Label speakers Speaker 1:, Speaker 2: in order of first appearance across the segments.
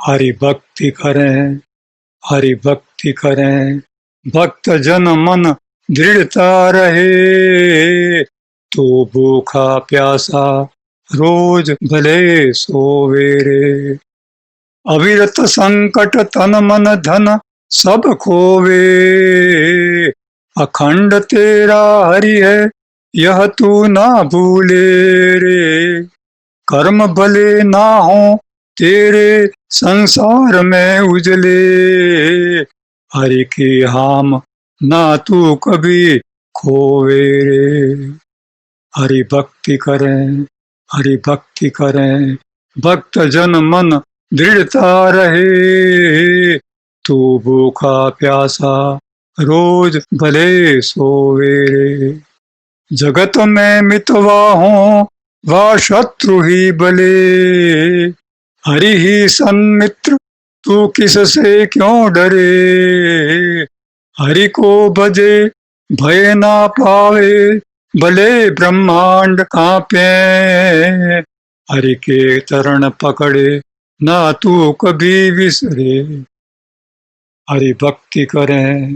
Speaker 1: हरि भक्ति करें, हरि भक्ति करें, भक्त जन मन दृढ़ता रहे। तो भूखा प्यासा रोज भले सोवेरे। अविरत संकट तन मन धन सब खोवे। अखंड तेरा हरि है यह तू ना भूले रे। कर्म भले ना हो तेरे संसार में उजले। हरि के हाम ना तू कभी खोवे रे। हरि भक्ति करें, हरि भक्ति करें, भक्त जन मन दृढ़ता रहे। तू भूखा प्यासा रोज भले सोवे रे। जगत में मितवा हो वा शत्रु ही भले। हरि ही सन्मित्र तू किससे क्यों डरे। हरि को भजे भय ना पावे भले ब्रह्मांड कांपे। हरि के चरण पकड़े ना तू कभी विसरे। हरि भक्ति करें,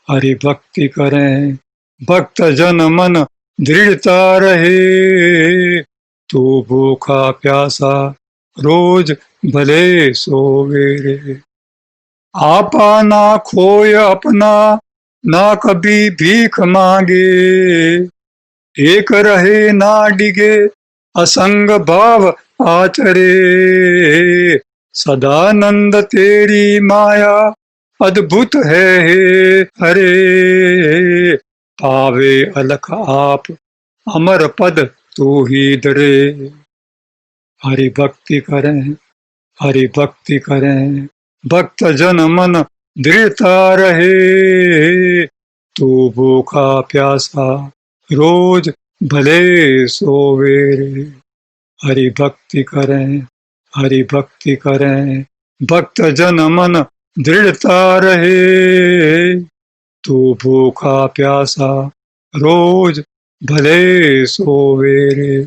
Speaker 1: हरि भक्ति करें, भक्त जन मन दृढ़ता रहे। तू भूखा प्यासा रोज भले सोवे रे। आपा ना खोय अपना ना कभी भीख मांगे। एक रहे ना डिगे असंग भाव आचरे। सदानंद तेरी माया अद्भुत है हे हरे। पावे अलख आप अमर पद तू ही दरे। हरि भक्ति करें, हरि भक्ति करें, भक्त जन मन दृढ़ता रहे। तू भूखा प्यासा रोज भले सोवे रे। हरि भक्ति करें, हरि भक्ति करें, भक्त जन मन दृढ़ता रहे। तू भूखा प्यासा रोज भले सोवे रे।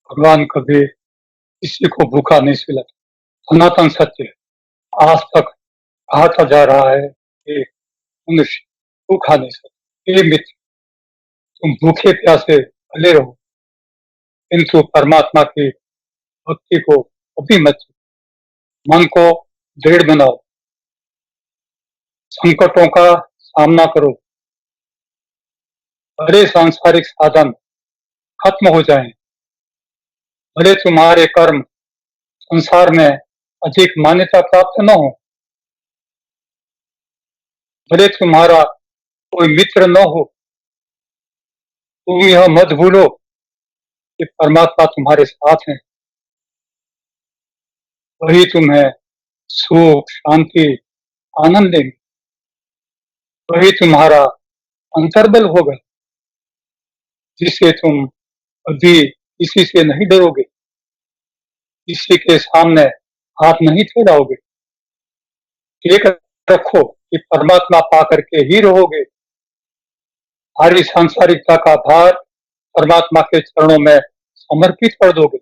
Speaker 1: भगवान कभी किसी को भूखा नहीं सुलाता। सनातन सत्य आज तक कहता जा रहा है कि मनुष्य भूखा नहीं सोता। ये मित्र, तुम भूखे प्यासे भले रहो, किंतु परमात्मा की भक्ति को कभी मत छोड़ो। मन को दृढ़ बनाओ, संकटों का सामना करो, भले सांसारिक साधन खत्म हो जाएं, भले तुम्हारे कर्म संसार में अधिक मान्यता प्राप्त न हो, भले तुम्हारा कोई मित्र न हो, तुम यह मत भूलो कि परमात्मा तुम्हारे साथ है। वही तुम्हें सुख, शांति, आनंद देंगे। वही तुम्हारा अंतर्बल होगा, जिससे तुम कभी किसी से नहीं डरोगे, किसी के सामने हाथ नहीं फैलाओगे। एक रखो कि परमात्मा पाकर के ही रहोगे। सारी सांसारिकता का भार परमात्मा के चरणों में समर्पित कर दोगे।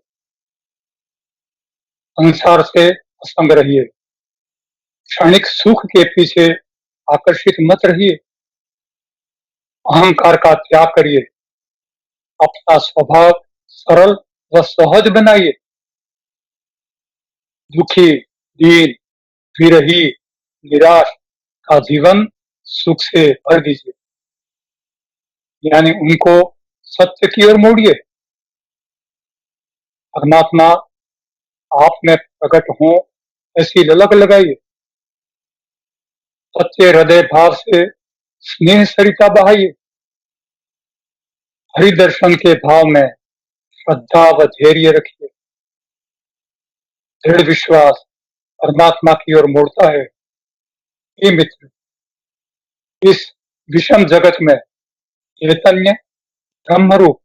Speaker 1: संसार से असंग रहिए, क्षणिक सुख के पीछे आकर्षित मत रहिए। अहंकार का त्याग करिए, अपना स्वभाव सरल व सहज बनाइए। दुखी, दीन, विरही, निराश का जीवन सुख से भर दीजिए, यानी उनको सत्य की ओर मोड़िए। परमात्मा आप में प्रकट हो ऐसी ललक लगाइए। सच्चे हृदय भाव से स्नेह सरिता बहाइए। हरि दर्शन के भाव में श्रद्धा व धैर्य रखिए। दृढ़ विश्वास परमात्मा की ओर मोड़ता है। ये मित्र, इस विषम जगत में चैतन्य ब्रह्मरूप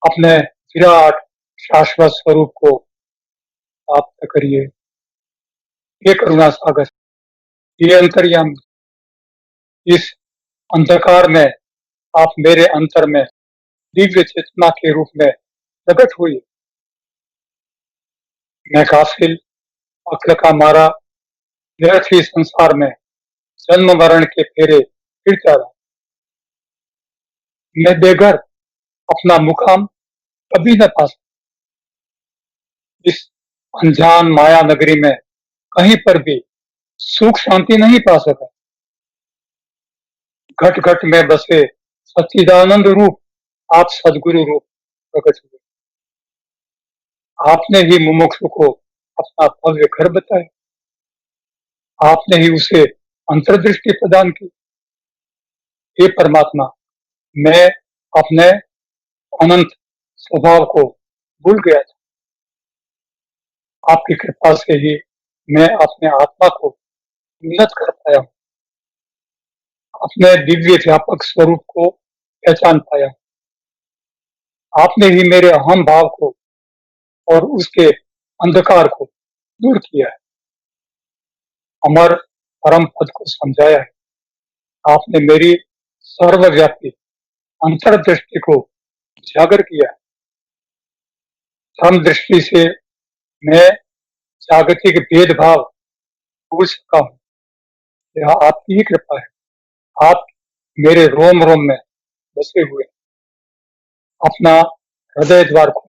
Speaker 1: अपने विराट शाश्वत स्वरूप को प्राप्त करिए। ये करुणा सागर, ये अंतर्यामी, इस अंधकार में आप मेरे अंतर में दिव्य चेतना के रूप में प्रकट हुए। मैं गाफिल, अक्ल का मारा, व्यर्थ ही संसार में जन्म मरण के फेरे फिरता रहा। मैं बेघर अपना मुकाम कभी न पा सका। इस अनजान माया नगरी में कहीं पर भी सुख शांति नहीं पा सका। घट घट में बसे सच्चिदानंद रूप आप सदगुरु रूप प्रकट हुए। आपने ही मुमुक्षु को अपना भव्य घर बताया। आपने ही उसे अंतर्दृष्टि प्रदान की। हे परमात्मा, मैं अपने अनंत स्वभाव को भूल गया था। आपकी कृपा से ही मैं अपने आत्मा को उन्नत कर पाया हूँ, अपने दिव्य व्यापक स्वरूप को पहचान पाया। आपने ही मेरे अहम भाव को और उसके अंधकार को दूर किया है, अमर परम पद को समझाया है। आपने मेरी सर्वव्यापी अंतर्दृष्टि को उजागर किया है। धर्म दृष्टि से मैं जागतिक भेदभाव भूल सका हूँ। यह आपकी ही कृपा है। आप मेरे रोम रोम में बसे हुए अपना हृदय द्वार को,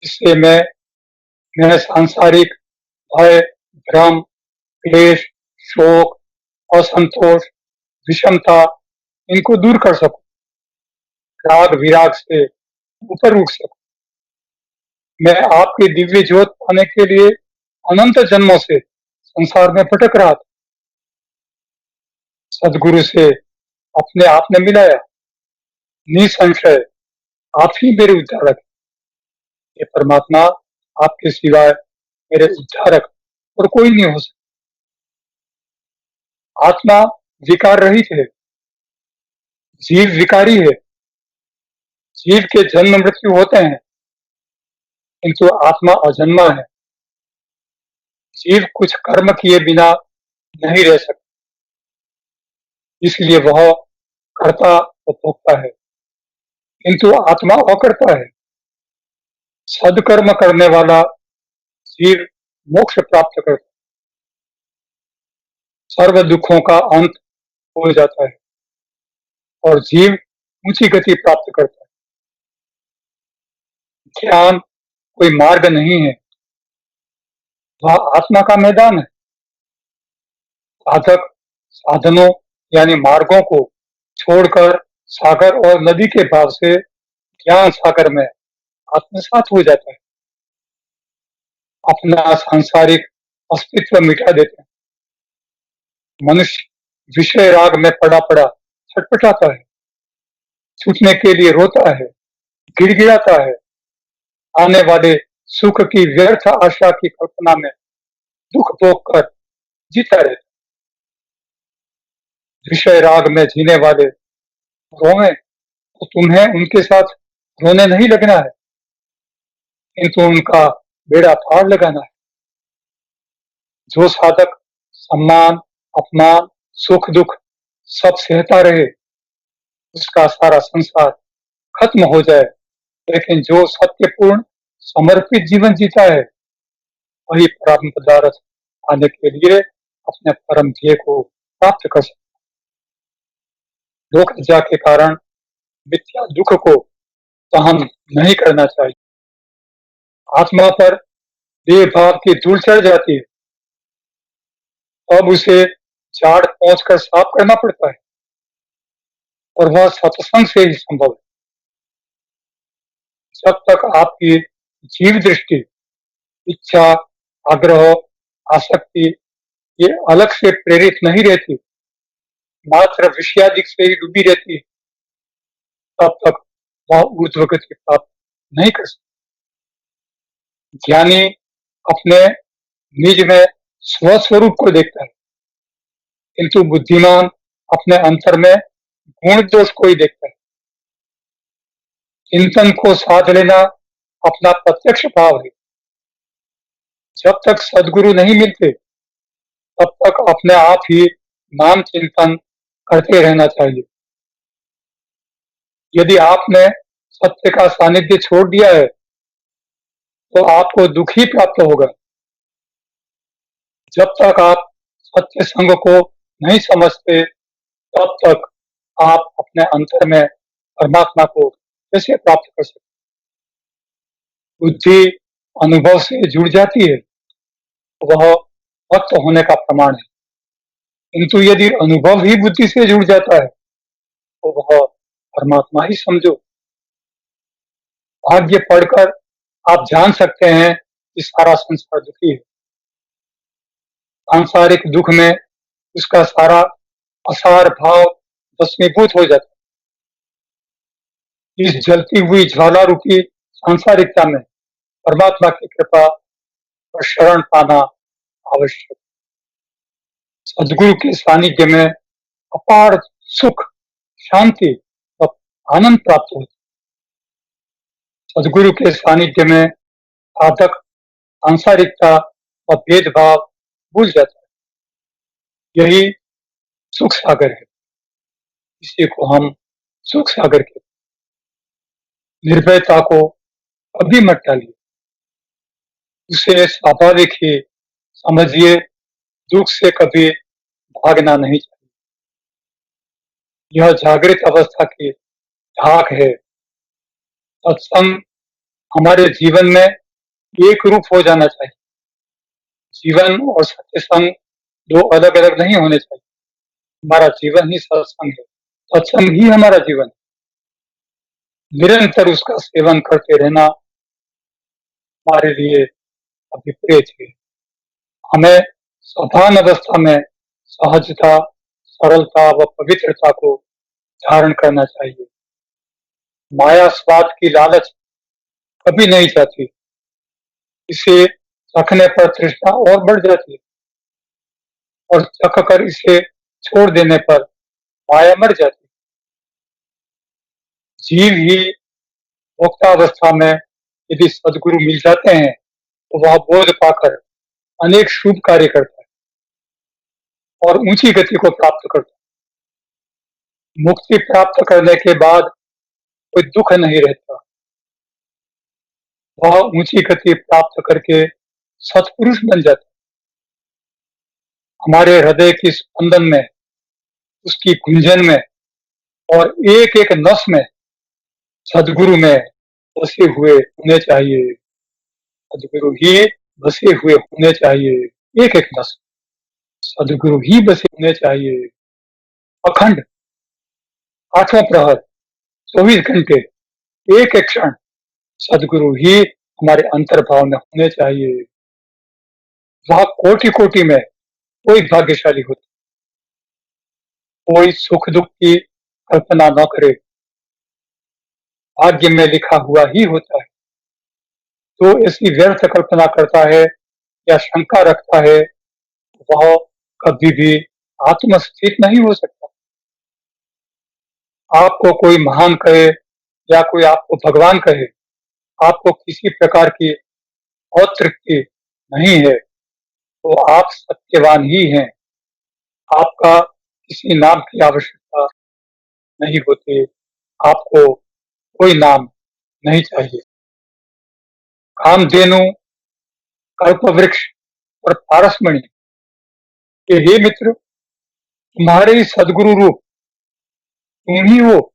Speaker 1: जिससे मैं सांसारिक भय, भ्रम, क्लेश, शोक, असंतोष, विषमता इनको दूर कर सकूं, राग विराग से ऊपर उठ सकूं। मैं आपकी दिव्य ज्योत पाने के लिए अनंत जन्मों से संसार में भटक रहा था। सदगुरु से अपने आप ने मिलाया। निसंशय आप ही मेरे उद्धारक हैं। ये परमात्मा, आपके सिवाय मेरे उद्धारक और कोई नहीं हो सकता। आत्मा विकार रहित है, जीव विकारी है। जीव के जन्म मृत्यु होते हैं, किंतु आत्मा अजन्मा है। जीव कुछ कर्म किए बिना नहीं रह सकता, इसलिए वह कर्ता व भोक्ता है, किंतु आत्मा अकर्ता है। सदकर्म करने वाला जीव मोक्ष प्राप्त करता है, सर्व दुखों का अंत हो जाता है और जीव ऊंची गति प्राप्त करता है। ज्ञान कोई मार्ग नहीं है, वह आत्मा का मैदान है। साधक साधनों यानी मार्गों को छोड़कर सागर और नदी के भाव से ज्ञान सागर में आत्मसात हो जाता है, अपना सांसारिक अस्तित्व मिटा देते हैं। मनुष्य विषय राग में पड़ा पड़ा छटपटाता है, छूटने के लिए रोता है, गिड़गिड़ाता है, आने वाले सुख की व्यर्थ आशा की कल्पना में दुख भोग कर जीता रहता है। विषय राग में जीने वाले रोए तो तुम्हें उनके साथ रोने नहीं लगना है, किंतु उनका बेड़ा पार लगाना है। जो साधक सम्मान, अपमान, सुख दुख सब सहता रहे, उसका सारा संसार खत्म हो जाए, लेकिन जो सत्यपूर्ण समर्पित जीवन जीता है, वही परम पदार्थ पाने के लिए अपने परम ध्येय को प्राप्त कर सकता है। लोक लज्जा के कारण मिथ्या दुख को सहन नहीं करना चाहिए। आत्मा पर देह भाव की धूल चढ़ जाती है, तब उसे झाड़ पहुंच कर साफ करना पड़ता है, और वह सत्संग से ही संभव है। जब तक आपकी जीव दृष्टि, इच्छा, आग्रह, आसक्ति ये अलग से प्रेरित नहीं रहती, मात्र विषयादिक से ही डूबी रहती है, तब तक वह ऊर्ध्व गति प्राप्त नहीं कर सकता। ज्ञानी अपने निज में स्वस्वरूप को देखता है, किंतु बुद्धिमान अपने अंतर में गुण दोष को ही देखता है। चिंतन को साध लेना अपना प्रत्यक्ष भाव है। जब तक सदगुरु नहीं मिलते, तब तक अपने आप ही नाम चिंतन करते रहना चाहिए। यदि आपने सत्य का सानिध्य छोड़ दिया है, तो आपको दुख ही प्राप्त होगा। जब तक आप सत्य संग को नहीं समझते, तब तक आप अपने अंतर में परमात्मा को कैसे प्राप्त कर सकते? बुद्धि अनुभव से जुड़ जाती है, वह भक्त होने का प्रमाण है। किंतु यदि अनुभव ही बुद्धि से जुड़ जाता है, तो वह परमात्मा ही समझो। भाग्य पढ़कर आप जान सकते हैं कि सारा संसार दुखी है। सांसारिक दुख में उसका सारा असार भाव भस्मीभूत हो जाता है। इस जलती हुई ज्वाला रूपी सांसारिकता में परमात्मा की कृपा और शरण पाना आवश्यक। सदगुरु के सानिध्य में अपार सुख, शांति और आनंद प्राप्त होता है। सदगुरु के सानिध्य में साधक सांसारिकता और भेदभाव भूल जाता है। यही सुख सागर है। इसी को हम सुख सागर कहते हैं। निर्भयता को कभी मत टालिए। उसे स्वाभाविक ही समझिए। दुख से कभी भागना नहीं चाहिए। यह जागृत अवस्था की झांक है। सत्संग हमारे जीवन में एक रूप हो जाना चाहिए। जीवन और सत्य संग दो अलग अलग नहीं होने चाहिए। हमारा जीवन ही सत्संग है। सत्संग ही हमारा जीवन है। निरंतर उसका सेवन करते रहना हमारे लिए अभिप्रेत है। हमें सभान अवस्था में सहजता, सरलता व पवित्रता को धारण करना चाहिए। माया स्वाद की लालच कभी नहीं जाती। इसे चखने पर तृष्णा और बढ़ जाती है, और चख कर इसे छोड़ देने पर माया मर जाती है। जीव ही मुक्तावस्था में यदि सदगुरु मिल जाते हैं, तो वह बोध पाकर अनेक शुभ कार्य करता है और ऊंची गति को प्राप्त करता है। मुक्ति प्राप्त करने के बाद कोई दुख नहीं रहता। वह ऊंची गति प्राप्त करके सत्पुरुष बन जाता है। हमारे हृदय की स्पंदन में, उसकी गुंजन में और एक एक नस में सदगुरु में बसे हुए होने चाहिए। सदगुरु ही बसे हुए होने चाहिए। एक एक नस सदगुरु ही बसे होने चाहिए। अखंड, आठों प्रहर, 24 घंटे, एक एक क्षण सदगुरु ही हमारे अंतर्भाव में होने चाहिए। वह कोटि कोटि में कोई भाग्यशाली होता, कोई सुख दुख की कल्पना न करे, भाग्य में लिखा हुआ ही होता है। जो ऐसी व्यर्थ कल्पना करता है या शंका रखता है, वह कभी भी आत्मस्थित नहीं हो सकता। आपको कोई महान कहे या कोई आपको भगवान कहे, आपको किसी प्रकार की अतृप्ति नहीं है, तो आप सत्यवान ही हैं। आपका किसी नाम की आवश्यकता नहीं होती। आपको कोई नाम नहीं चाहिए। कामधेनु, कल्पवृक्ष और पारसमणि के हे मित्र, तुम्हारे ही सदगुरु रूप तुम ही हो,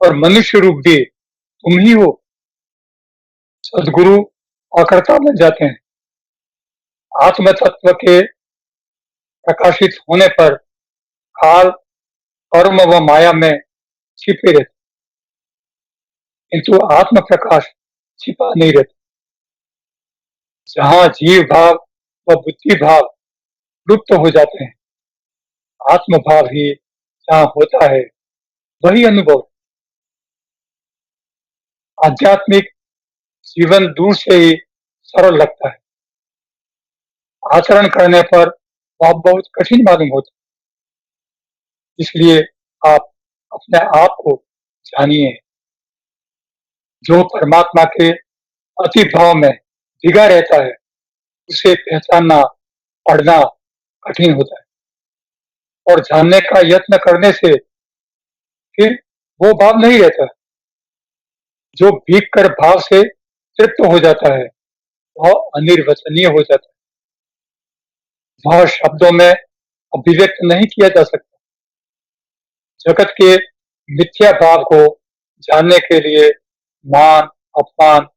Speaker 1: और मनुष्य रूप भी तुम ही हो। सदगुरु अकर्ता बन जाते हैं। आत्म तत्व के प्रकाशित होने पर काल, कर्म व माया में छिपे रहते, किंतु आत्म प्रकाश छिपा नहीं रहता। जहाँ जीव भाव व बुद्धि भाव लुप्त हो जाते हैं, आत्म भाव ही जहाँ होता है, वही अनुभव। आध्यात्मिक जीवन दूर से ही सरल लगता है। आचरण करने पर वह बहुत कठिन मालूम होता है। इसलिए आप अपने आप को जानिए। जो परमात्मा के अति भाव में डिगा रहता है, उसे पहचानना, पढ़ना कठिन होता है, और जानने का यत्न करने से फिर वो भाव नहीं रहता। जो भीग कर भाव से तृप्त हो जाता है, वह अनिर्वचनीय हो जाता है। वह शब्दों में अभिव्यक्त नहीं किया जा सकता। जगत के मिथ्या भाव को जानने के लिए मान, अपमान,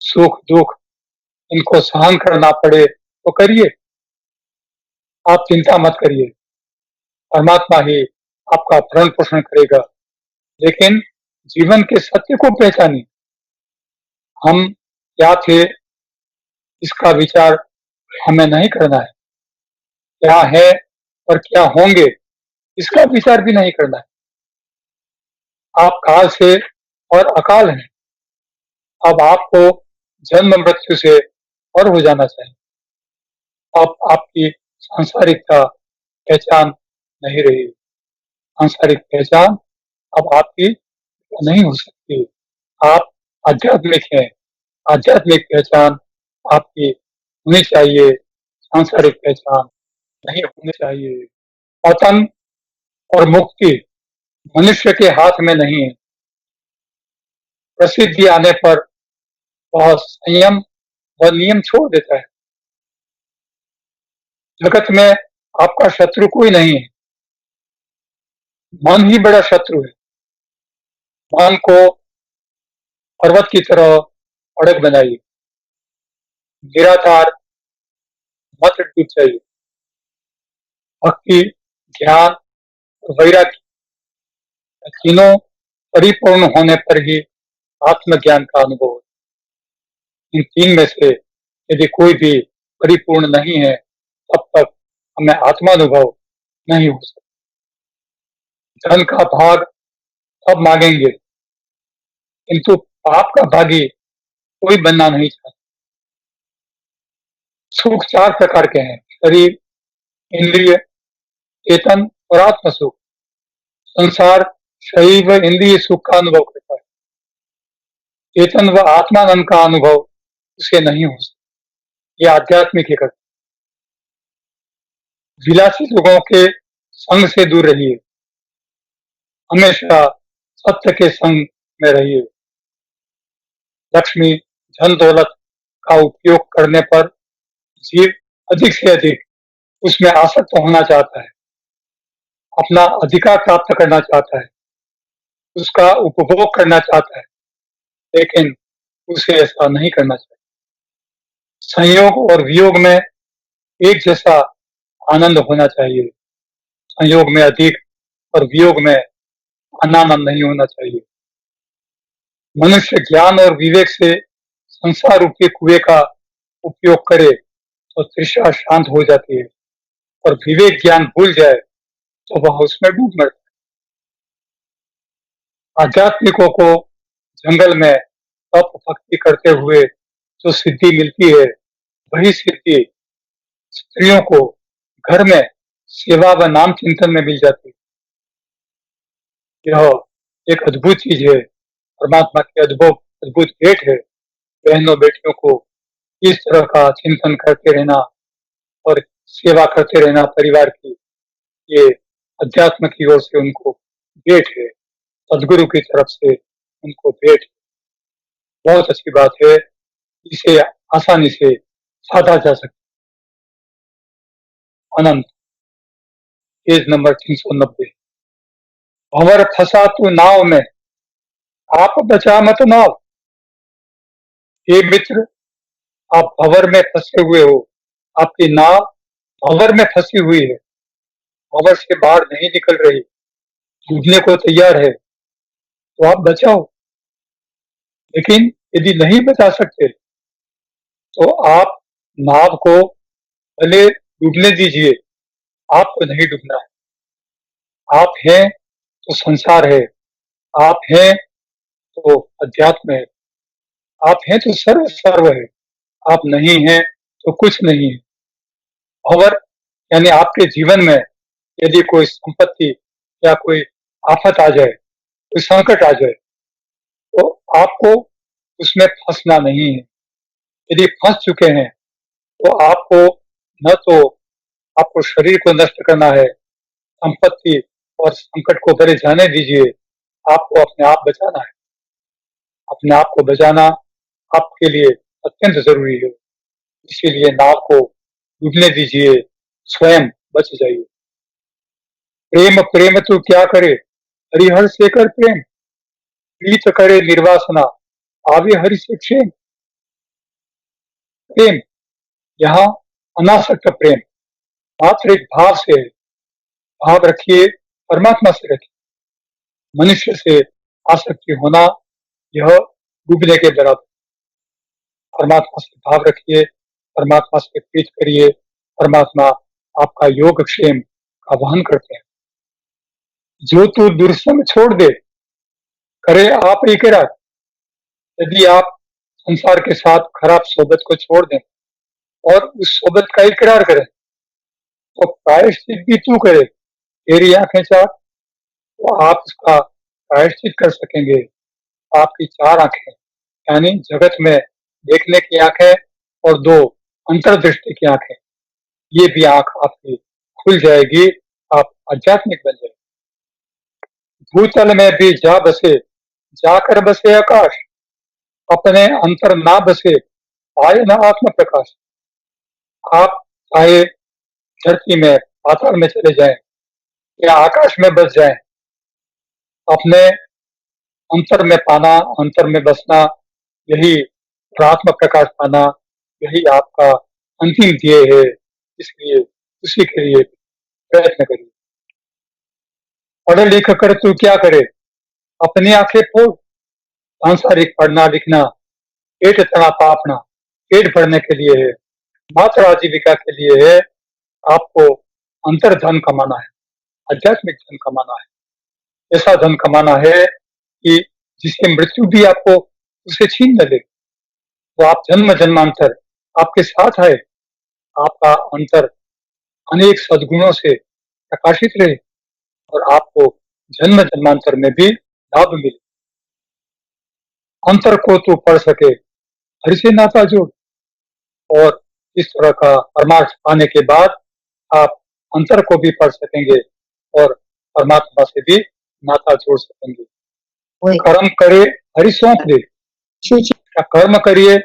Speaker 1: सुख, दुख इनको सहन करना पड़े तो करिए। आप चिंता मत करिए, परमात्मा ही आपका भरण पोषण करेगा। लेकिन जीवन के सत्य को पहचानिए। हम क्या थे इसका विचार हमें नहीं करना है। क्या है और क्या होंगे इसका विचार भी नहीं करना है। आप काल से और अकाल हैं। अब आपको जन्म मृत्यु से और हो जाना चाहिए। अब आपकी सांसारिकता पहचान नहीं रही। सांसारिक पहचान अब आपकी नहीं हो सकती। आप आध्यात्मिक हैं। आध्यात्मिक पहचान आपकी होनी चाहिए। सांसारिक पहचान नहीं होनी चाहिए। पतन और मुक्ति मनुष्य के हाथ में नहीं है। प्रसिद्धि आने पर वह संयम व नियम छोड़ देता है। जगत में आपका शत्रु कोई नहीं है। मन ही बड़ा शत्रु है। मन को पर्वत की तरह अड़ग बनाइए। निराधार मत डूब जाइए। भक्ति, ज्ञान और वैराग्य तीनों परिपूर्ण होने पर ही आत्मज्ञान का अनुभव होता है। इन तीन में से यदि कोई भी परिपूर्ण नहीं है, तब तक हमें आत्मानुभव नहीं हो सकता। धन का भाग सब मांगेंगे, किंतु पाप का भागी कोई बनना नहीं चाहता। सुख चार प्रकार के हैं: शरीर, इंद्रिय, चेतन और आत्म सुख। संसार शरीर व इंद्रिय सुख का अनुभव करता है। चेतन व आत्मानंद का अनुभव उसे नहीं हो सकता। यह आध्यात्मिक है। विलासी लोगों के संग से दूर रहिए। हमेशा सत्य के संग में रहिए। लक्ष्मी, धन दौलत का उपयोग करने पर जीव अधिक से अधिक उसमें आसक्त होना चाहता है, अपना अधिकार प्राप्त करना चाहता है, उसका उपभोग करना चाहता है, लेकिन उसे ऐसा नहीं करना चाहिए। संयोग और वियोग में एक जैसा आनंद होना चाहिए। संयोग में अधिक और वियोग में अनानंद नहीं होना चाहिए। मनुष्य ज्ञान और विवेक से संसार रूपी कुएं का उपयोग करे तो तृष्णा शांत हो जाती है, और विवेक ज्ञान भूल जाए तो वह उसमें डूब मरता है। आध्यात्मिकों को जंगल में तप भक्ति करते हुए जो सिद्धि मिलती है, वही सिद्धि स्त्रियों को घर में सेवा व नाम चिंतन में मिल जाती है। यह एक अद्भुत चीज है। परमात्मा की अद्भुत भेंट है। बहनों बेटियों को इस तरह का चिंतन करते रहना और सेवा करते रहना परिवार की, ये अध्यात्म की ओर से उनको भेंट है। सदगुरु की तरफ से उनको भेंट। बहुत अच्छी बात है। इसे आसानी से साधा जा सकता। अनंत, पेज नंबर 390। भंवर फंसा तू नाव में, आप बचा मत नाव। हे मित्र, आप भंवर में फंसे हुए हो। आपकी नाव भंवर में फंसी हुई है। भंवर से बाहर नहीं निकल रही, डूबने को तैयार है, तो आप बचाओ। लेकिन यदि नहीं बचा सकते तो आप नाव को भले डूबने दीजिए, आपको नहीं डूबना है। आप हैं तो संसार है, आप हैं तो अध्यात्म है, आप हैं तो सर्व सर्व है, आप नहीं हैं तो कुछ नहीं है। भंवर यानी आपके जीवन में यदि कोई संपत्ति या कोई आफत आ जाए, कोई संकट आ जाए, तो आपको उसमें फंसना नहीं है। यदि फंस चुके हैं तो आपको न तो आपको शरीर को नष्ट करना है, संपत्ति और संकट को भले जाने दीजिए। आपको अपने आप बचाना है। अपने आप को बचाना आपके लिए अत्यंत जरूरी है। इसीलिए नाव को डूबने दीजिए, स्वयं बच जाइए। प्रेम प्रेम तो क्या करे, हरिहर से कर प्रेम, प्रीत करे निर्वासना, आवे हरि से क्षेम। प्रेम यहाँ अनासक्त प्रेम मात्र एक भाव से है। भाव रखिए, परमात्मा से रखिए। मनुष्य से आसक्ति होना यह डूबने के बराबर। परमात्मा से भाव रखिए, परमात्मा से प्रीत करिए, परमात्मा आपका योगक्षेम का वहन करते हैं। जो तू दुर्संग छोड़ दे, करे आप इकरार। यदि आप संसार के साथ खराब सोबत को छोड़ दें और उस सोबत का इकरार करें, तो प्रायश्चित भी तू करे। तेरी आंखें चार, तो आप उसका प्रायश्चित कर सकेंगे। आपकी चार आंखें यानी जगत में देखने की आंखें और दो अंतर्दृष्टि की आंखें, ये भी आंख आपकी खुल जाएगी, आप आध्यात्मिक बन जाएंगे। भूतल में भी जा बसे, जाकर बसे आकाश, अपने अंतर ना बसे, पाए न आत्म प्रकाश। आप चाहे धरती में पाताल में चले जाएं या आकाश में बस जाएं, अपने अंतर में पाना, अंतर में बसना, यही आत्म प्रकाश पाना, यही आपका अंतिम ध्येय है। इसलिए उसी के लिए प्रयत्न करिए। पढ़ लिख कर तू क्या करे, अपनी आंखें फोड़। सांसारिक पढ़ना लिखना पेट तना पापना, पेट भरने के लिए है, मात्र आजीविका के लिए है। आपको अंतर धन कमाना है, आध्यात्मिक धन कमाना है। ऐसा धन कमाना है कि जिससे मृत्यु भी आपको उसे छीन न ले। तो आप जन्म जन्मांतर आपके साथ है, आपका अंतर अनेक सद्गुणों से प्रकाशित रहे और आपको जन्म जन्मांतर में भी लाभ मिले। अंतर को तू पढ़ सके, हरि से नाता जोड़। और इस तरह का परमार्थ पाने के बाद आप अंतर को भी पढ़ सकेंगे और परमात्मा से भी नाता जोड़ सकेंगे। कर्म करे हरि सौंप दे, कर्म करिए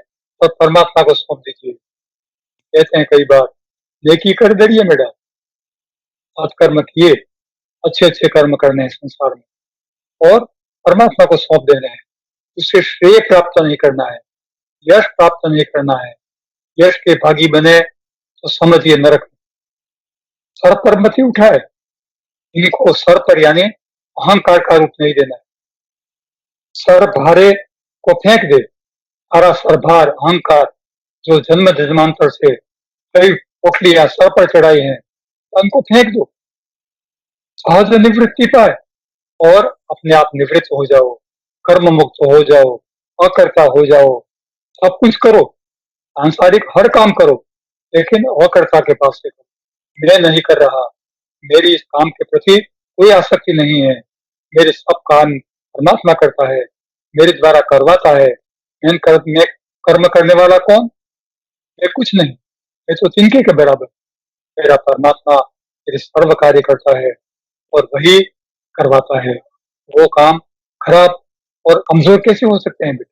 Speaker 1: और परमात्मा को सौंप दीजिए। कहते हैं कई बार, नेकी कर दरिए में डाल। सत्कर्म किए, अच्छे अच्छे कर्म करने हैं संसार में और परमात्मा को सौंप देने हैं। उससे श्रेय प्राप्त नहीं करना है, यश प्राप्त नहीं करना है। यश के भागी बने तो समझिए नरक। सर पर मत उठाए, इनको सर पर यानी अहंकार का रूप नहीं देना है। सर भारे को फेंक दे, सारा सरभार अहंकार जो जन्म जन्मांतर से कई पोखलियां सर पर चढ़ाई हैं, उनको फेंक दो। सहज निवृत्ति पाए और अपने आप निवृत्त हो जाओ, कर्म मुक्त हो जाओ, अकर्ता हो जाओ। सब कुछ करो, सांसारिक हर काम करो, लेकिन अकर्ता के पास से करो। मैं नहीं कर रहा, मेरी इस काम के प्रति कोई आसक्ति नहीं है, मेरे सब काम परमात्मा करता है, मेरे द्वारा करवाता है। मैं कर्म करने वाला कौन? मैं कुछ नहीं, मैं तो तिनके के बराबर। मेरा परमात्मा मेरे सर्व कार्य करता है और वही करवाता है। वो काम खराब और कमजोर कैसे हो सकते हैं बेटे?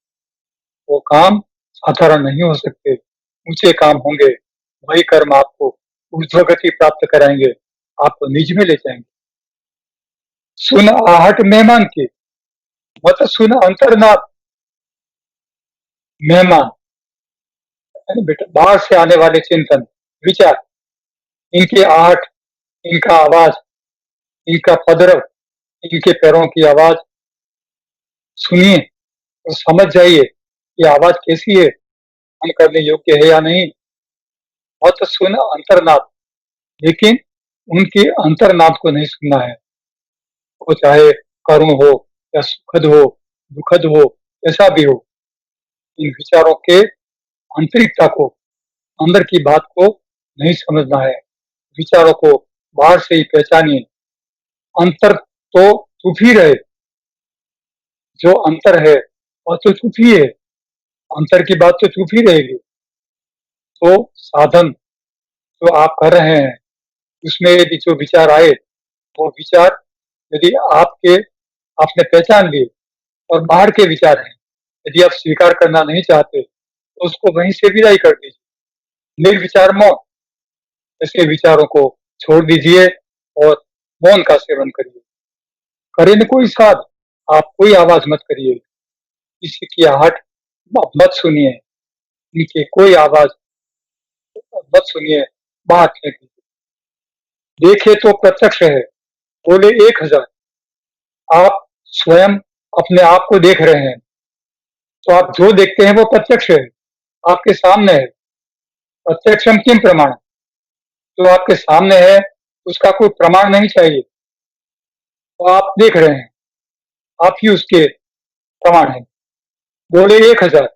Speaker 1: वो काम साधारण नहीं हो सकते, ऊंचे काम होंगे। वही कर्म आपको ऊर्ध्व गति प्राप्त कराएंगे, आपको निज में ले जाएंगे। सुन आहट मेहमान की, मत सुन अंतरनाथ। मेहमान यानी बेटा बाहर से आने वाले चिंतन विचार, इनकी आहट, इनका आवाज, इनका पदरव, इनके पैरों की आवाज सुनिए और समझ जाइए ये आवाज कैसी है, मन करने योग्य है या नहीं। मत सुन अंतरनाथ, लेकिन उनके अंतरनाथ को नहीं सुनना है। वो चाहे करुण हो या सुखद हो, दुखद हो, ऐसा भी हो, इन विचारों के आंतरिकता को, अंदर की बात को नहीं समझना है। विचारों को बाहर से ही पहचानिए। अंतर तो चुप ही रहे, जो अंतर है वह तो चुप ही है, अंतर की बात तो चुप ही रहेगी। तो साधन जो आप कर रहे हैं उसमें यदि जो विचार आए, वो विचार यदि आपने पहचान लिए और बाहर के विचार हैं, यदि आप स्वीकार करना नहीं चाहते तो उसको वहीं से विदाई कर दीजिए। निर्विचार मौन, ऐसे विचारों को छोड़ दीजिए और मौन का सेवन करिए। करें न कोई साध, आप कोई आवाज मत करिए, किसी की आहट मत सुनिए, नीचे कोई आवाज मत सुनिए, बाहर फेंक दीजिए। देखे तो प्रत्यक्ष है, बोले 1000। आप स्वयं अपने आप को देख रहे हैं, तो आप जो देखते हैं वो प्रत्यक्ष है, आपके सामने है। प्रत्यक्षम किम प्रमाण, जो आपके सामने है उसका कोई प्रमाण नहीं चाहिए। तो आप देख रहे हैं, आप ही उसके प्रमाण हैं। बोले 1000,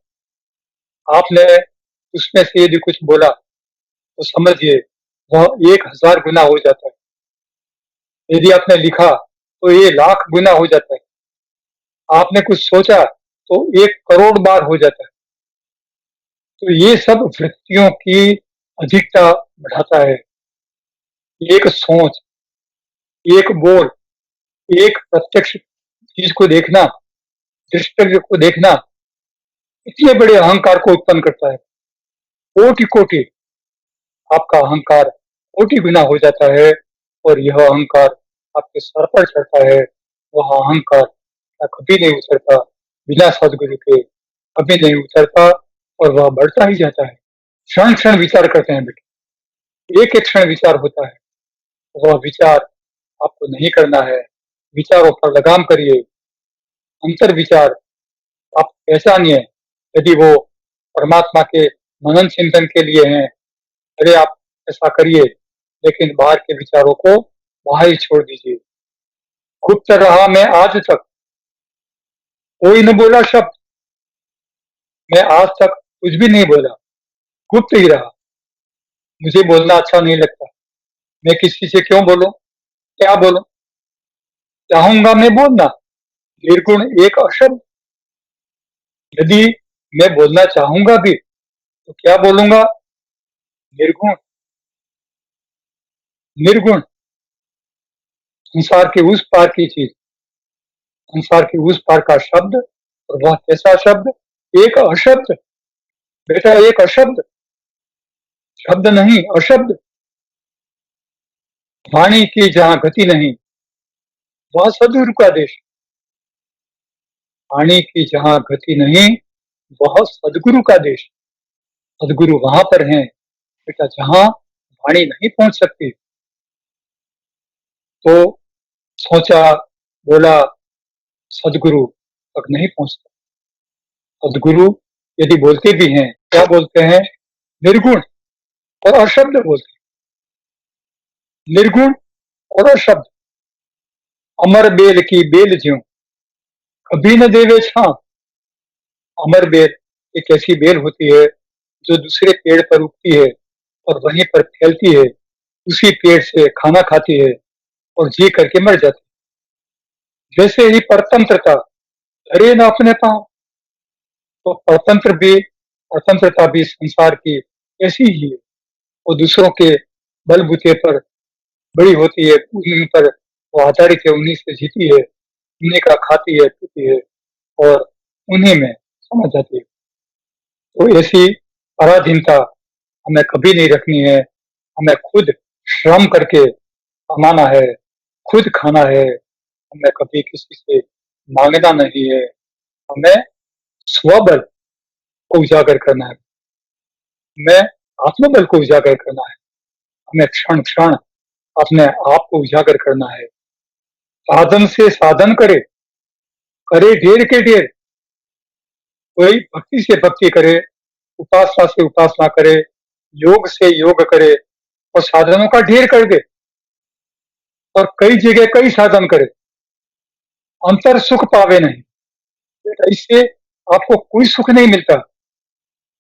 Speaker 1: आपने उसमें से यदि कुछ बोला तो समझिए वह 1000 गुना हो जाता है। यदि आपने लिखा तो ये लाख गुना हो जाता है। आपने कुछ सोचा तो 1 करोड़ बार हो जाता है। तो ये सब वृत्तियों की अधिकता बढ़ाता है। एक सोच, एक बोल, एक प्रत्यक्ष चीज को देखना, दृष्टव्य को देखना, इतने बड़े अहंकार को उत्पन्न करता है। कोटि कोटि आपका अहंकार कोटि गुना हो जाता है और यह अहंकार आपके सर पर चढ़ता है। वह अहंकार कभी नहीं उतरता, बिना सदगुरु के कभी नहीं उतरता और वह बढ़ता ही जाता है। क्षण क्षण विचार करते हैं बेटे, एक एक क्षण विचार होता है। वह विचार आपको नहीं करना है। विचारों पर लगाम करिए, अंतर विचार आप पहचानिए। यदि वो परमात्मा के मनन चिंतन के लिए हैं, अरे आप ऐसा करिए, लेकिन बाहर के विचारों को बाहर ही छोड़ दीजिए। गुप्त रहा मैं आज तक, कोई न बोला शब्द, मैं आज तक कुछ भी नहीं बोला, गुप्त ही रहा। मुझे बोलना अच्छा नहीं लगता, मैं किसी से क्यों बोलूं, क्या बोलूं? चाहूंगा मैं बोलना, निर्गुण एक अशब्द। यदि मैं बोलना चाहूंगा भी तो क्या बोलूंगा? निर्गुण। निर्गुण, संसार के उस पार की चीज, संसार के उस पार का शब्द। और वह कैसा शब्द? एक अशब्द। बेटा एक अशब्द, शब्द नहीं, अशब्द। वाणी की जहां गति नहीं, वह सदगुरु का देश। वाणी की जहां गति नहीं, वह सदगुरु का देश। सदगुरु वहां पर हैं बेटा जहां वाणी नहीं पहुंच सकती। तो सोचा, बोला, सदगुरु तक नहीं पहुंचता। सदगुरु यदि बोलते भी हैं, क्या बोलते हैं? निर्गुण और अशब्द बोलते हैं। निर्गुण और अशब्द। अमर बेल की बेल ज्यों कभी न देवे छां। अमर बेल एक ऐसी बेल होती है जो दूसरे पेड़ पर उगती है और वहीं पर फैलती है, उसी पेड़ से खाना खाती है और जी करके मर जाती है। जैसे ही परतंत्रता धरे न अपने पांव, तो परतंत्रता भी संसार की ऐसी ही है। वो दूसरों के बलबूते पर बड़ी होती है, उन्हीं पर वो आधारित है, उन्हीं से जीती है, उन्हीं का खाती है, पीती है और उन्हीं में समा जाती है। तो ऐसी पराधीनता हमें कभी नहीं रखनी है। हमें खुद श्रम करके कमाना है, खुद खाना है। हमें कभी किसी से मांगना नहीं है। हमें स्वबल को उजागर करना है, हमें आत्मबल को उजागर करना है। हमें क्षण क्षण अपने आप को उजागर करना है। साधन से साधन करे, करे ढेर के ढेर। कोई भक्ति से भक्ति करे, उपासना से उपासना करे, योग से योग करे और साधनों का ढेर कर दे और कई जगह कई साधन करे, अंतर सुख पावे नहीं। बेटा इससे आपको कोई सुख नहीं मिलता।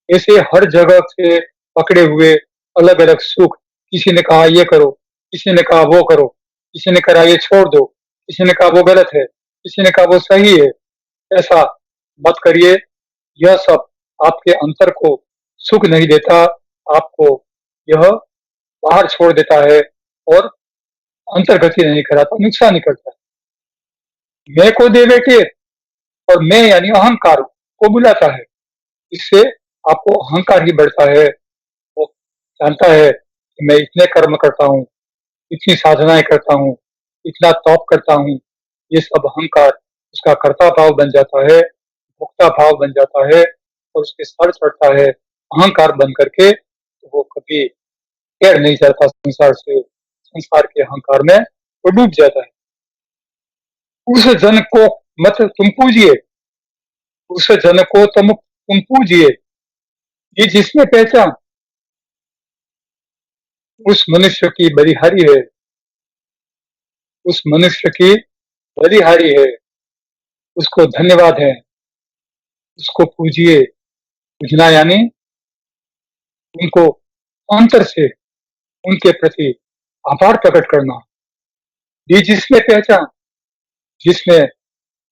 Speaker 1: ऐसे हर जगह से पकड़े हुए अलग अलग सुख, किसी ने कहा ये करो, किसी ने कहा वो करो, किसी ने कहा ये छोड़ दो, किसी ने कहा वो गलत है, किसी ने कहा वो सही है। ऐसा मत करिए। यह सब आपके अंतर को सुख नहीं देता, आपको यह बाहर छोड़ देता है और अंतर्गति नहीं कराता, नुकसान ही करता है। मैं को दे बैठे और मैं यानी अहंकार को बुलाता है। इससे आपको अहंकार ही बढ़ता है। वो जानता है कि मैं इतने कर्म करता हूँ, इतनी साधनाएँ करता हूँ, इतना तप करता हूँ, ये सब अहंकार उसका कर्ता भाव बन जाता है, भोक्ता भाव बन जाता है और उसके सर चढ़ता है अहंकार बन करके, तो वो कभी टेर नहीं जाता संसार से, संसार के अहंकार में वो डूब जाता है। उस जन को मत तुम पूजिए, उस जन को तुम पूजिए, ये जिसमें पहचान उस मनुष्य की बलिहारी है, उस मनुष्य की बलिहारी है, उसको धन्यवाद है, उसको पूजिए। पूजना यानी उनको अंतर से उनके प्रति आभार प्रकट करना। ये जिसमें पहचान, जिसमें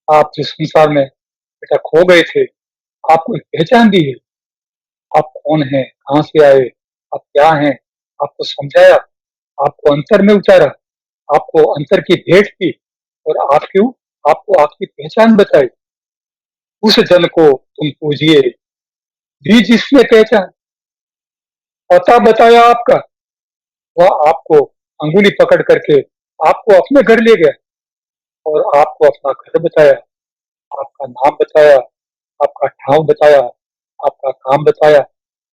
Speaker 1: आप जिस संसार में बेटा खो गए थे, आपको एक पहचान दी है। आप कौन हैं, कहाँ से आए, आप क्या हैं, आपको समझाया, आपको अंतर में उतारा, आपको अंतर की भेंट की और आपको आपकी पहचान बताई। उस जन को तुम पूजिए, भी जिसमें पहचान, पता बताया आपका, वह आपको अंगुली पकड़ करके आपको अपने घर ले गया और आपको अपना घर बताया, आपका नाम बताया, आपका ठाव बताया, आपका काम बताया,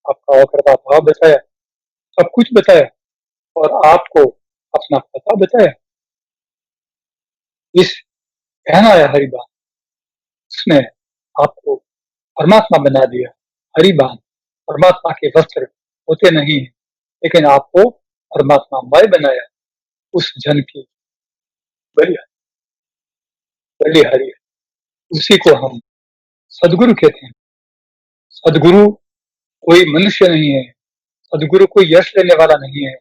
Speaker 1: आपका अकर्ता भाव बताया, सब कुछ बताया और आपको अपना पता बताया। इस कहना है हरिबान, उसने आपको परमात्मा बना दिया। हरिबान, परमात्मा के वस्त्र होते नहीं है, लेकिन आपको परमात्मा मय बनाया। उस जन की बलि बलिहारी है, उसी को हम सदगुरु कहते हैं। सदगुरु कोई मनुष्य नहीं है, सदगुरु कोई यश लेने वाला नहीं है।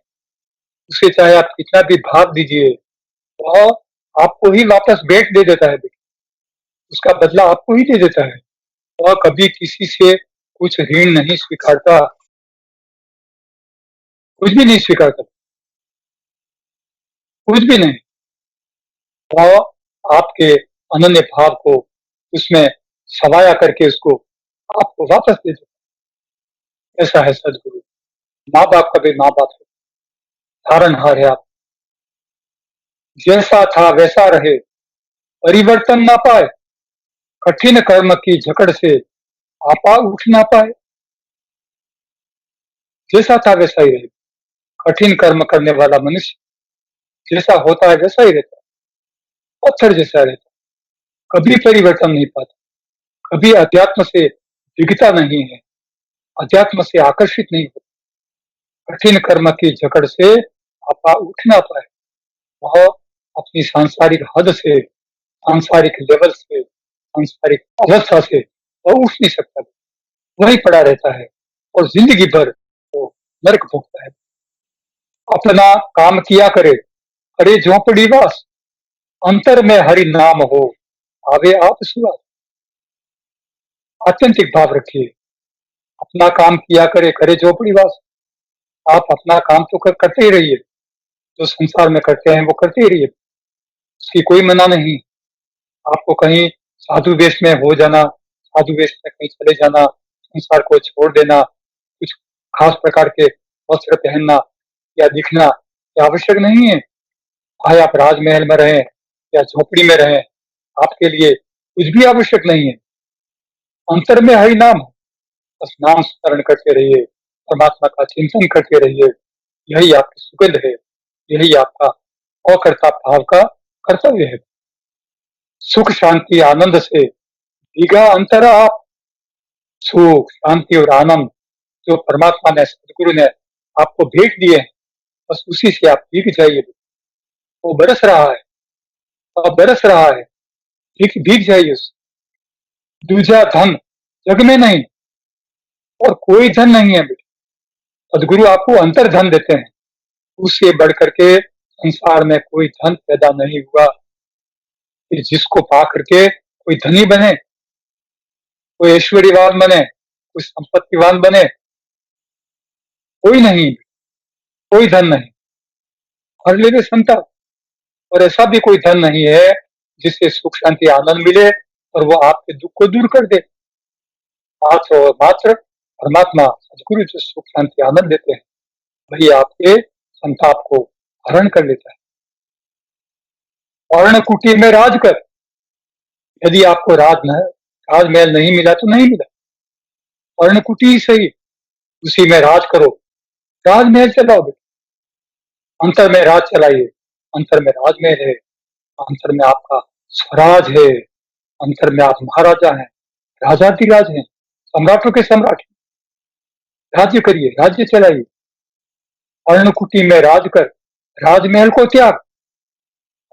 Speaker 1: उसे चाहे आप कितना भी भाव दीजिए, वह आपको ही वापस भेंट दे देता है। उसका बदला आपको ही दे देता है। वह कभी किसी से कुछ ऋण नहीं स्वीकारता, कुछ भी नहीं स्वीकारता, कुछ भी नहीं। वह आपके अनन्य भाव को उसमें समाया करके उसको आपको वापस दे देता है। ऐसा है सदगुरु। माँ बाप का भी माँ बाप है, तारनहार है। आप जैसा था वैसा रहे, परिवर्तन ना पाए, कठिन कर्म की जकड़ से आपा उठ ना पाए। जैसा था वैसा ही रहे। कठिन कर्म करने वाला मनुष्य जैसा होता है वैसा ही रहता है, पत्थर जैसा रहता है, कभी परिवर्तन नहीं पाता, कभी अध्यात्म से दिखता नहीं है, अध्यात्म से आकर्षित नहीं होता। कठिन कर्म की जकड़ से आपा उठ ना पाए, वह अपनी सांसारिक हद से, सांसारिक लेवल से, सांसारिक अवस्था से वह उठ नहीं सकता, वही पड़ा रहता है और जिंदगी भर वो नरक भोगता है। अपना काम किया करे, करे झोंपड़ी वास, अंतर में हरि नाम हो, आवे आप सुवास। आत्यंतिक भाव रखिए, अपना काम किया करे, करे झोपड़ी वास। आप अपना काम तो करते ही रहिए, जो संसार में करते हैं वो करते ही रहिए, उसकी कोई मना नहीं। आपको कहीं साधु वेश में हो जाना, साधु वेश में कहीं चले जाना, संसार को छोड़ देना, कुछ खास प्रकार के वस्त्र पहनना या दिखना, ये आवश्यक नहीं है। चाहे आप राजमहल में रहें या झोपड़ी में रहें, आपके लिए कुछ भी आवश्यक नहीं है। अंतर में हरि नाम, बस नाम स्मरण करते रहिए, परमात्मा का चिंतन करते रहिए। यही आपकी सुगंध है, यही आपका अकर्ता भाव का कर्तव्य है। सुख शांति आनंद से भीगा अंतर आप, सुख शांति और आनंद जो परमात्मा ने, सदगुरु ने आपको भेंट दिए हैं, बस उसी से आप भीग जाइए। वो बरस रहा है, अब बरस रहा है, भीग भीग जाइए उससे। दूजा धन जग में नहीं और कोई धन नहीं है बेटा। सदगुरु आपको अंतर धन देते हैं, उससे बढ़ करके संसार में कोई धन पैदा नहीं हुआ कि जिसको पा करके कोई धनी बने, कोई ऐश्वर्यवान बने, कोई संपत्तिवान बने। कोई नहीं, कोई धन नहीं। हर लेवे संताप, और ऐसा भी कोई धन नहीं है जिससे सुख शांति आनंद मिले और वो आपके दुख को दूर कर दे। मात्र और मात्र परमात्मा सदगुरु जो सुख शांति आनंद देते हैं, वही आपके संताप को हरण कर लेता है। पर्ण कुटी में राज कर, यदि आपको राजमहल नहीं मिला तो नहीं मिला, पर्ण कुटी ही सही, उसी में राज करो, राजमहल चलाओ बेटा, अंतर में राज चलाइए, अंतर में राजमहल है, अंतर में आपका स्वराज है, अंतर में आप महाराजा हैं, राजाधिराज हैं, सम्राटों के सम्राट हैं। राज्य करिए, राज्य चलाइए, पर्णकुटी में राज कर, राजमहल को त्याग,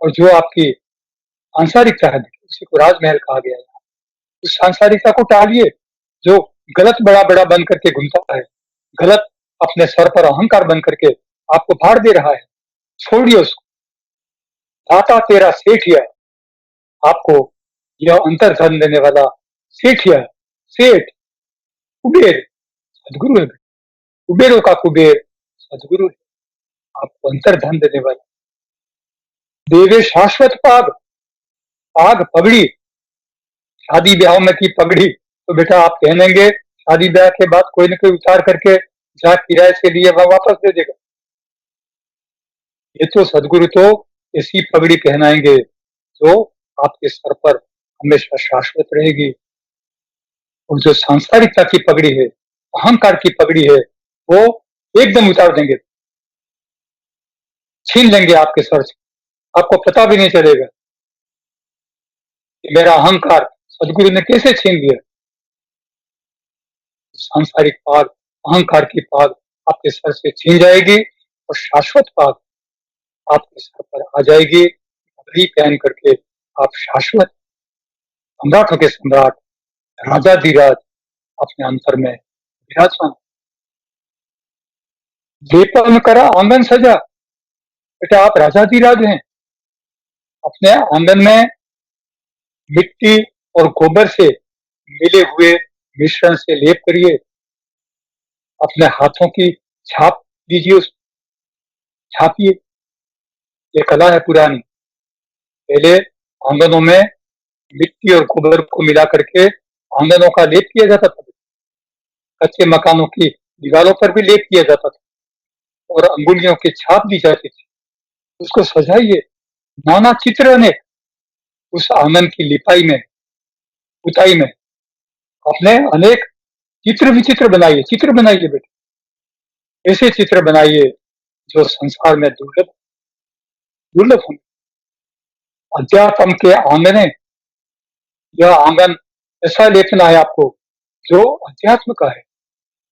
Speaker 1: और जो आपकी सांसारिकता है उसी को राजमहल कहा गया है। उस सांसारिकता को टालिए जो गलत बड़ा बड़ा बन करके घूमता है, गलत अपने सर पर अहंकार बन करके आपको भाड़ दे रहा है, छोड़िए उसको। दाता तेरा सेठिया, आपको यह अंतर धन देने वाला सेठिया, सेठ, कुबेर सदगुरु है। कुबेरों का कुबेर सदगुरु है, आपको अंतर धन देने वाला। देवे शाश्वत पाग, पाग पगड़ी, शादी ब्याह में की पगड़ी तो बेटा आप कह लेंगे शादी ब्याह के बाद कोई न कोई उतार करके जहाँ किराए से लिए वह वापस दे देगा। ये तो सदगुरु तो ऐसी पगड़ी पहनाएंगे जो आपके सर पर हमेशा शाश्वत रहेगी। और जो सांसारिकता की पगड़ी है, अहंकार की पगड़ी है, वो एकदम उतार देंगे, छीन लेंगे आपके सर से, आपको पता भी नहीं चलेगा कि मेरा अहंकार सदगुरु ने कैसे छीन लिया। सांसारिक पाग, अहंकार की पाग आपके सर से छीन जाएगी और शाश्वत पाग आपके सर पर आ जाएगी। पगड़ी पहन करके आप शाश्वत सम्राटों के सम्राट, राजाधिराज अपने अंतर में विराजमान। लेपन करा आंगन सजा, बेटा आप राजाधिराज हैं, अपने आंगन में मिट्टी और गोबर से मिले हुए मिश्रण से लेप करिए, अपने हाथों की छाप दीजिए, उस छापिए। ये कला है पुरानी। पहले आंगनों में मिट्टी और गोबर को मिला करके आंगनों का लेप किया जाता था, कच्चे मकानों की दीवारों पर भी लेप किया जाता था और अंगुलियों की छाप दी जाती थी। उसको सजाइए, नाना चित्र अनेक उस आंगन की लिपाई में, पुताई में अपने अनेक चित्र विचित्र बनाइए, चित्र बनाइए बेटे, ऐसे चित्र बनाइए जो संसार में दुर्लभ दुर्लभ होंगे। अध्यात्म के आंगने, यह आंगन ऐसा लेपना है आपको जो अध्यात्म का है,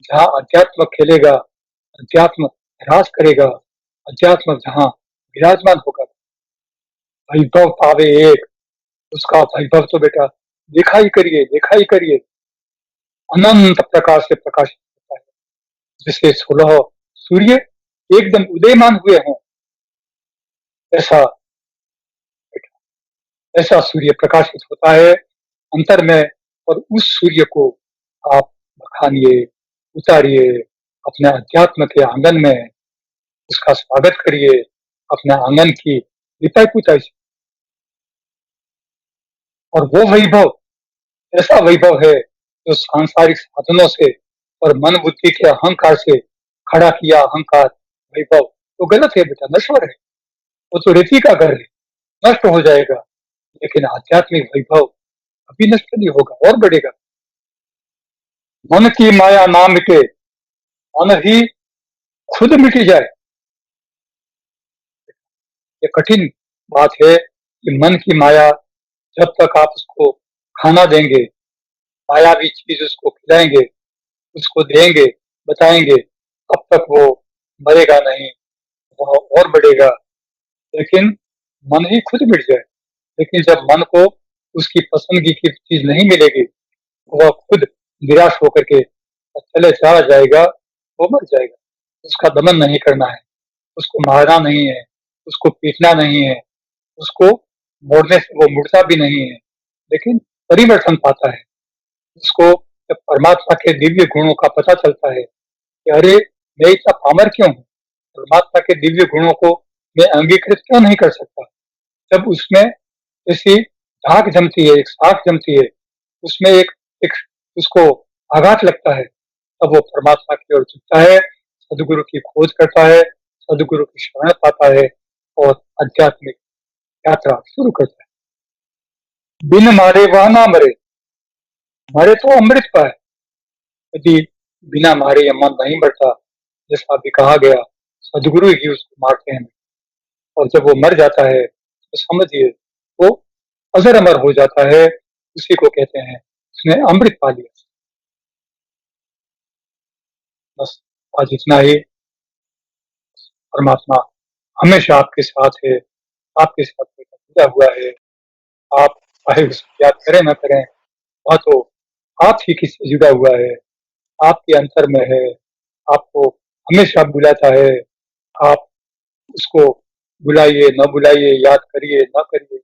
Speaker 1: जहाँ अध्यात्म खेलेगा, अध्यात्म राज करेगा, अध्यात्म जहाँ विराजमान होगा। वैभव पावे एक, उसका वैभव तो बेटा देखा ही करिए, देखा ही करिए। अनंत प्रकाश से प्रकाशित होता है, जिससे 16 सूर्य एकदम उदयमान हुए हों, ऐसा ऐसा सूर्य प्रकाशित होता है अंतर में। और उस सूर्य को आप बखानिए, उतारिए अपने अध्यात्म के आंगन में, उसका स्वागत करिए अपने आंगन की लिपाई पुताई से। और वो वैभव ऐसा वैभव है जो सांसारिक साधनों से और मन बुद्धि के अहंकार से खड़ा किया अहंकार वैभव तो गलत है बेटा, नश्वर है, वो तो रेती का घर है, नष्ट हो जाएगा। लेकिन आध्यात्मिक वैभव कभी नष्ट नहीं होगा और बढ़ेगा। मन की माया ना मिटे, मन ही खुद मिट जाए। ये कठिन बात है कि मन की माया, जब तक आप उसको खाना देंगे, मायावी चीज उसको खिलाएंगे, उसको देंगे, बताएंगे, तब तक वो मरेगा नहीं, वह और बढ़ेगा। लेकिन मन ही खुद मिट जाए, लेकिन जब मन को उसकी पसंदगी की चीज नहीं मिलेगी, वह खुद निराश होकर के चले चला जाएगा, वो मर जाएगा। उसका दमन नहीं करना है, उसको मारना नहीं है, उसको पीटना नहीं है, उसको मोड़ने से वो मुड़ता भी नहीं है, लेकिन परिवर्तन पाता है। उसको जब परमात्मा के दिव्य गुणों का पता चलता है कि अरे मैं इतना पामर क्यों हूँ, परमात्मा के दिव्य गुणों को मैं अंगीकृत क्यों नहीं कर सकता। जब उसमें ऐसी धाक जमती है, एक साख जमती है, उसमें एक उसको आघात लगता है, तब वो परमात्मा की ओर झुकता है, सदगुरु की खोज करता है, सदगुरु की शरण पाता है और आध्यात्मिक यात्रा शुरू करता है। बिन मारे वह ना मरे, मरे तो अमृत पाए। यदि बिना मारे ये मन नहीं मरता, जैसा अभी कहा गया, सदगुरु ही उसको मारते हैं, और जब वो मर जाता है तो समझिए वो अजर अमर हो जाता है, उसी को कहते हैं उसने अमृत पा लिया। बस आज इतना ही। परमात्मा हमेशा आपके साथ है, आपके साथ जुड़ा हुआ है। आप चाहे उसको याद करें ना करें, वह तो आप ही किससे जुड़ा हुआ है, आपके अंतर में है, आपको हमेशा बुलाता है। आप उसको बुलाइए, न बुलाइए, याद करिए, न करिए,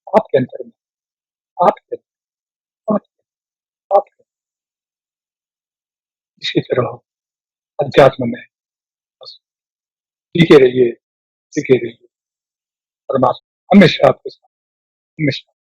Speaker 1: आपके अंतर में, आपके आपके आपके इसी तरह अध्यात्म में बस टीके रहिए, टीके रहिए। परमात्मा हमेशा आपके साथ, हमेशा।